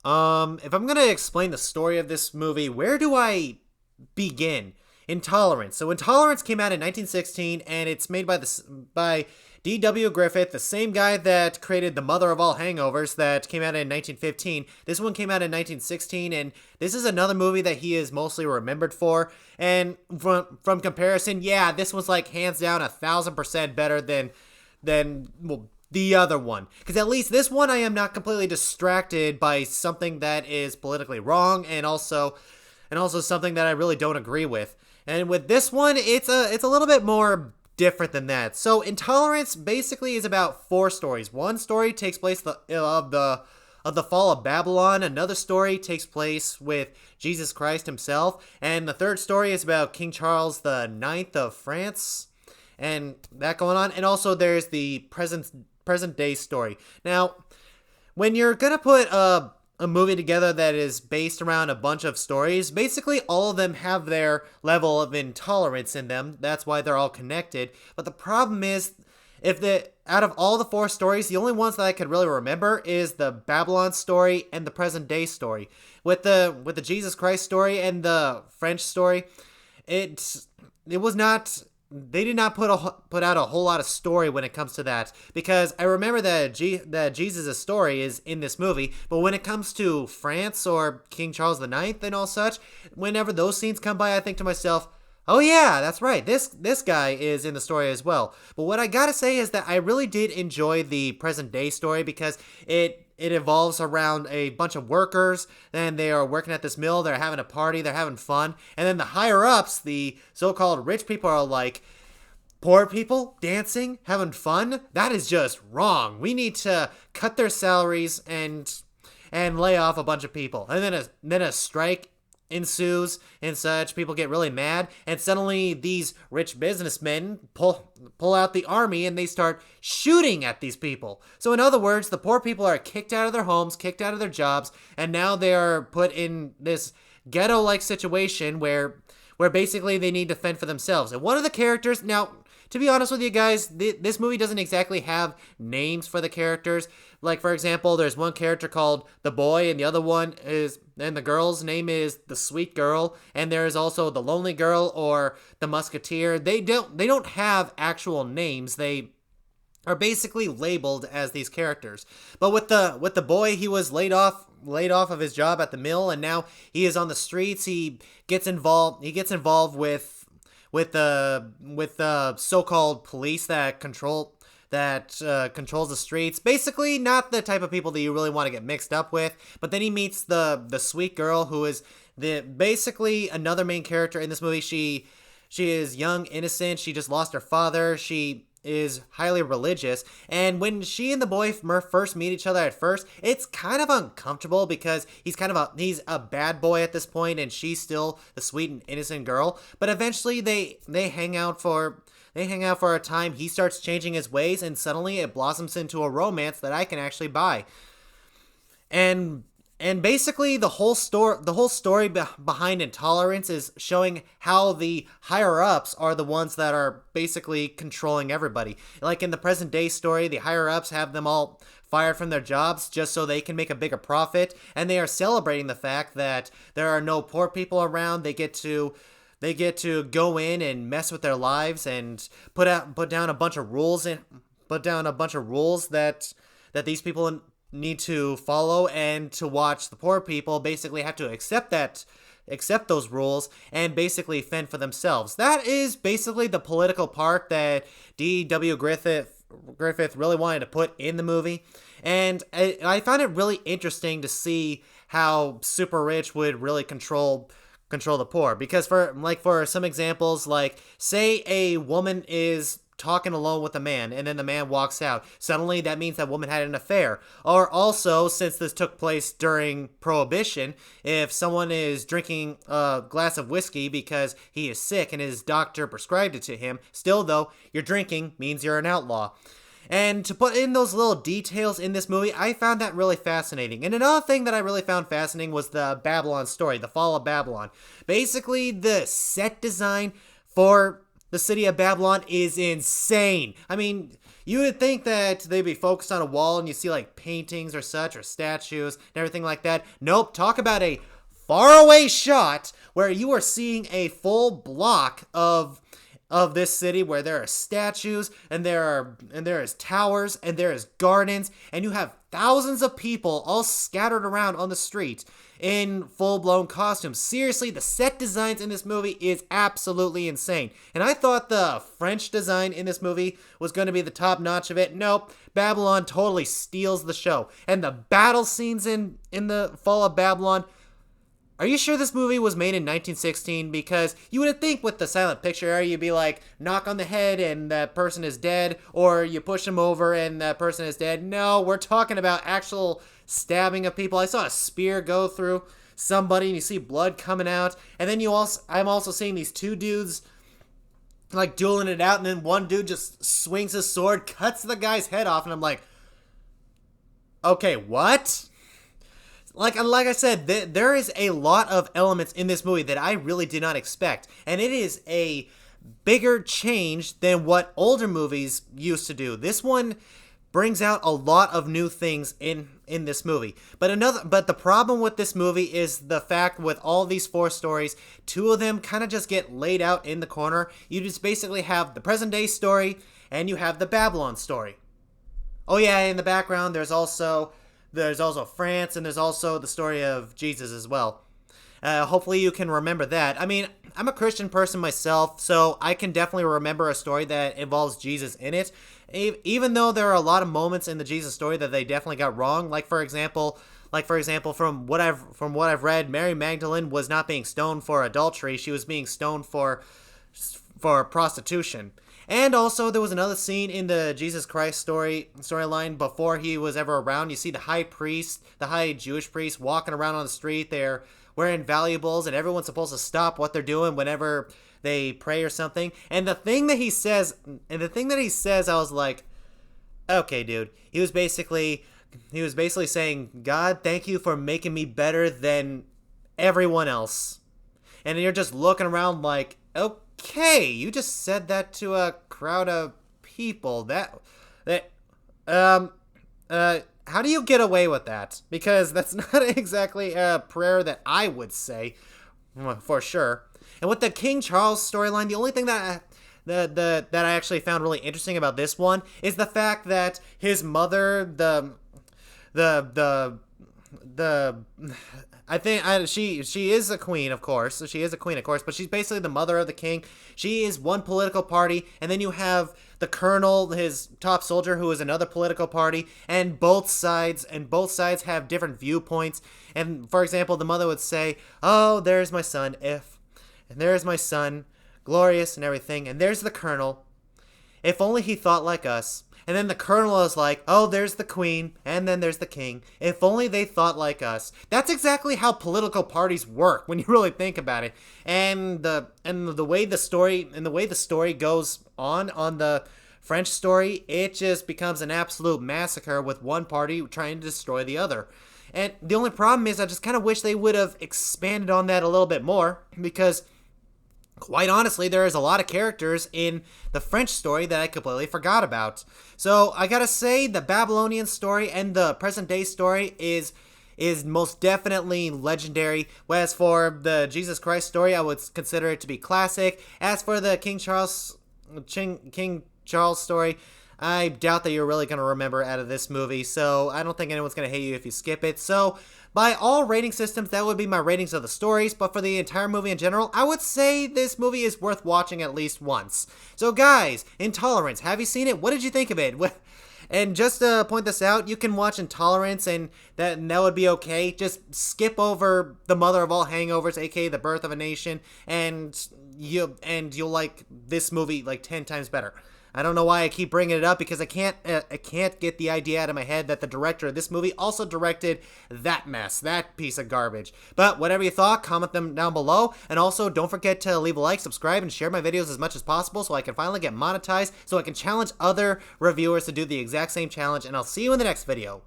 If I'm gonna explain the story of this movie, where do I begin? Intolerance. So Intolerance came out in 1916, and it's made by D W Griffith, the same guy that created the mother of all hangovers that came out in 1915. This one came out in 1916, and this is another movie that he is mostly remembered for. And from comparison, yeah, this was like hands down 1,000% better than well, the other one, because at least this one I am not completely distracted by something that is politically wrong, and also something that I really don't agree with. And with this one, it's a little bit more different than that. So Intolerance basically is about four stories. One story takes place of the fall of Babylon. Another story takes place with Jesus Christ himself, and the third story is about King Charles the Ninth of France, and that going on. And also there's the present day story. Now, when you're gonna put a movie together that is based around a bunch of stories, basically all of them have their level of intolerance in them. That's why they're all connected. But the problem is, if the out of all the four stories, the only ones that I could really remember is the Babylon story and the present day story. With the Jesus Christ story and the French story, it was not. They did not put out a whole lot of story when it comes to that, because I remember that Jesus' story is in this movie, but when it comes to France or King Charles the Ninth and all such, whenever those scenes come by, I think to myself, oh yeah, that's right, this guy is in the story as well. But what I gotta say is that I really did enjoy the present day story, because it evolves around a bunch of workers, and they are working at this mill, they're having a party, they're having fun, and then the higher-ups, the so-called rich people, are like, poor people dancing, having fun? That is just wrong. We need to cut their salaries and lay off a bunch of people. And then a strike ensues and such. People get really mad, and suddenly these rich businessmen pull out the army, and they start shooting at these people. So in other words, the poor people are kicked out of their homes, kicked out of their jobs, and now they are put in this ghetto-like situation where basically they need to fend for themselves. And one of the characters, now, to be honest with you guys, this movie doesn't exactly have names for the characters. Like, for example, there's one character called the boy, and the girl's name is the sweet girl, and there's also the lonely girl or the musketeer. They don't have actual names. They are basically labeled as these characters. But with the boy, he was laid off of his job at the mill, and now he is on the streets. He gets involved with the so-called police that controls the streets. Basically, not the type of people that you really want to get mixed up with. But then he meets the sweet girl, who is basically another main character in this movie. She is young, innocent. She just lost her father. She is highly religious, and when she and the boy first meet each other at first, it's kind of uncomfortable, because he's a bad boy at this point, and she's still the sweet and innocent girl. But eventually they hang out for a time. He starts changing his ways, and suddenly it blossoms into a romance that I can actually buy. And basically, the whole story behind Intolerance is showing how the higher-ups are the ones that are basically controlling everybody. Like in the present-day story, the higher-ups have them all fired from their jobs just so they can make a bigger profit, and they are celebrating the fact that there are no poor people around. They get to go in and mess with their lives and put down a bunch of rules that these people need to follow, and to watch the poor people basically have to accept those rules and basically fend for themselves. That is basically the political part that D W Griffith really wanted to put in the movie, and I found it really interesting to see how super rich would really control the poor. Because for some examples, like, say a woman is talking alone with a man, and then the man walks out. Suddenly, that means that woman had an affair. Or also, since this took place during Prohibition, if someone is drinking a glass of whiskey because he is sick and his doctor prescribed it to him, still though, you're drinking means you're an outlaw. And to put in those little details in this movie, I found that really fascinating. And another thing that I really found fascinating was the Babylon story, the fall of Babylon. Basically, the set design for the city of Babylon is insane. I mean, you would think that they'd be focused on a wall and you see like paintings or such, or statues and everything like that. Nope, talk about a faraway shot where you are seeing a full block of this city, where there are statues and there is towers and there is gardens, and you have thousands of people all scattered around on the street in full-blown costumes. Seriously, the set designs in this movie is absolutely insane. And I thought the French design in this movie was going to be the top notch of it. Nope, Babylon totally steals the show. And the battle scenes in the Fall of Babylon, are you sure this movie was made in 1916? Because you would think with the silent picture era, you'd be like, knock on the head and that person is dead, or you push him over and that person is dead. No, we're talking about actual stabbing of people. I saw a spear go through somebody and you see blood coming out. And then I'm also seeing these two dudes like dueling it out, and then one dude just swings his sword, cuts the guy's head off, and I'm like, okay, what? Like I said, there is a lot of elements in this movie that I really did not expect. And it is a bigger change than what older movies used to do. This one brings out a lot of new things in this movie. But the problem with this movie is the fact with all these 4 stories, 2 of them kind of just get laid out in the corner. You just basically have the present day story and you have the Babylon story. Oh yeah, in the background there's also France, and there's also the story of Jesus as well. Hopefully you can remember that. I mean, I'm a Christian person myself, so I can definitely remember a story that involves Jesus in it. Even though there are a lot of moments in the Jesus story that they definitely got wrong. Like for example, from what I've read, Mary Magdalene was not being stoned for adultery. She was being stoned for prostitution. And also, there was another scene in the Jesus Christ storyline before he was ever around. You see the high Jewish priest walking around on the street. They're wearing valuables, and everyone's supposed to stop what they're doing whenever they pray or something. And the thing that he says, I was like, okay, dude. He was basically saying, God, thank you for making me better than everyone else. And you're just looking around like, okay, you just said that to a crowd of people. How do you get away with that? Because that's not exactly a prayer that I would say, for sure. And with the King Charles storyline, the only thing that I actually found really interesting about this one is the fact that his mother, she is a queen, of course. So she is a queen, of course, but she's basically the mother of the king. She is one political party, and then you have the colonel, his top soldier, who is another political party, and both sides have different viewpoints. And for example, the mother would say, "Oh, there's my son, and there's my son, glorious and everything, and there's the colonel. If only he thought like us." And then the colonel is like, "Oh, there's the queen, and then there's the king. If only they thought like us." That's exactly how political parties work when you really think about it. And the way the story goes on the French story, it just becomes an absolute massacre with one party trying to destroy the other. And the only problem is I just kind of wish they would have expanded on that a little bit more, because quite honestly, there is a lot of characters in the French story that I completely forgot about. So I gotta say, the Babylonian story and the present day story is most definitely legendary. Whereas for the Jesus Christ story, I would consider it to be classic. As for the King Charles story, I doubt that you're really going to remember out of this movie, so I don't think anyone's going to hate you if you skip it. So by all rating systems, that would be my ratings of the stories, but for the entire movie in general, I would say this movie is worth watching at least once. So guys, Intolerance, have you seen it? What did you think of it? And just to point this out, you can watch Intolerance and that would be okay. Just skip over the mother of all hangovers, aka The Birth of a Nation, and you'll like this movie like 10 times better. I don't know why I keep bringing it up, because I can't get the idea out of my head that the director of this movie also directed that mess, that piece of garbage. But whatever you thought, comment them down below. And also, don't forget to leave a like, subscribe, and share my videos as much as possible so I can finally get monetized, so I can challenge other reviewers to do the exact same challenge. And I'll see you in the next video.